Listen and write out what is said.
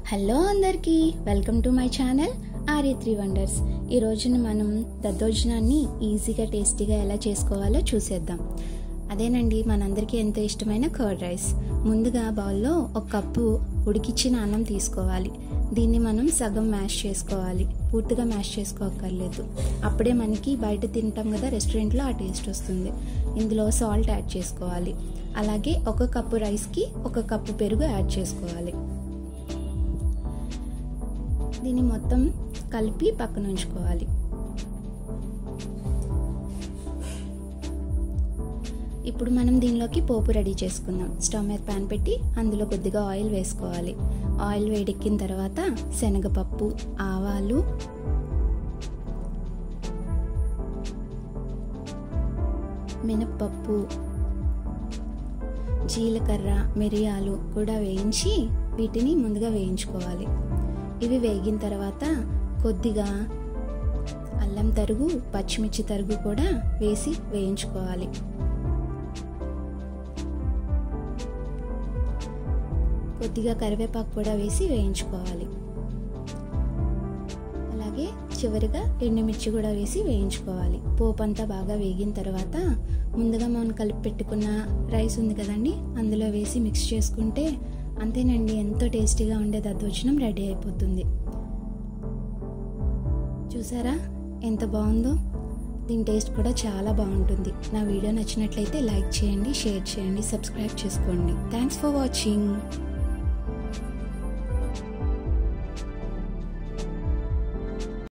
Hello అందరికీ welcome to my channel ఆర్య3 wonders. ఈ రోజున మనం దద్దోజనాన్ని ఈజీగా టేస్టీగా ఎలా చేసుకోవాలో చూసేద్దాం. అదేనండి మనందరికీ ఎంతో ఇష్టమైన కర్డ్ రైస్. ముందుగా బౌల్లో ఒక కప్పు ఉడికిచ్చిన అన్నం తీసుకోవాలి. దీన్ని మనం సగం మ్యాష్ చేసుకోవాలి, పూర్తిగా మ్యాష్ చేసుకోక్కర్లేదు. అప్పుడే మనకి బయట తింటాం కదా రెస్టారెంట్లో, ఆ టేస్ట్ వస్తుంది. ఇందులో సాల్ట్ యాడ్ చేసుకోవాలి. అలాగే ఒక కప్పు రైస్కి ఒక కప్పు పెరుగు యాడ్ చేసుకోవాలి. దీన్ని మొత్తం కలిపి పక్కన ఉంచుకోవాలి. ఇప్పుడు మనం దీనిలోకి పోపు రెడీ చేసుకుందాం. స్టవ్ మీద ప్యాన్ పెట్టి అందులో కొద్దిగా ఆయిల్ వేసుకోవాలి. ఆయిల్ వేడెక్కిన తర్వాత శనగపప్పు, ఆవాలు, మినప్పప్పు, జీలకర్ర, మిరియాలు కూడా వేయించి వీటిని ముందుగా వేయించుకోవాలి. ఇవి వేగిన తర్వాత కొద్దిగా అల్లం తరుగు, పచ్చిమిర్చి తరుగు కూడా వేసి వేయించుకోవాలి. కొద్దిగా కరివేపాకు కూడా వేసి వేయించుకోవాలి. అలాగే చివరిగా ఎండుమిర్చి కూడా వేసి వేయించుకోవాలి. పోపు అంతా బాగా వేగిన తర్వాత ముందుగా మనం కలిపి పెట్టుకున్న రైస్ ఉంది కదండి, అందులో వేసి మిక్స్ చేసుకుంటే అంతేనండి, ఎంతో టేస్టీగా ఉండే దద్దోజనం రెడీ అయిపోతుంది. చూసారా ఎంత బాగుందో? దీని టేస్ట్ కూడా చాలా బాగుంటుంది. నా వీడియో నచ్చినట్లయితే లైక్ చేయండి, షేర్ చేయండి, సబ్స్క్రైబ్ చేసుకోండి. Thanks for watching.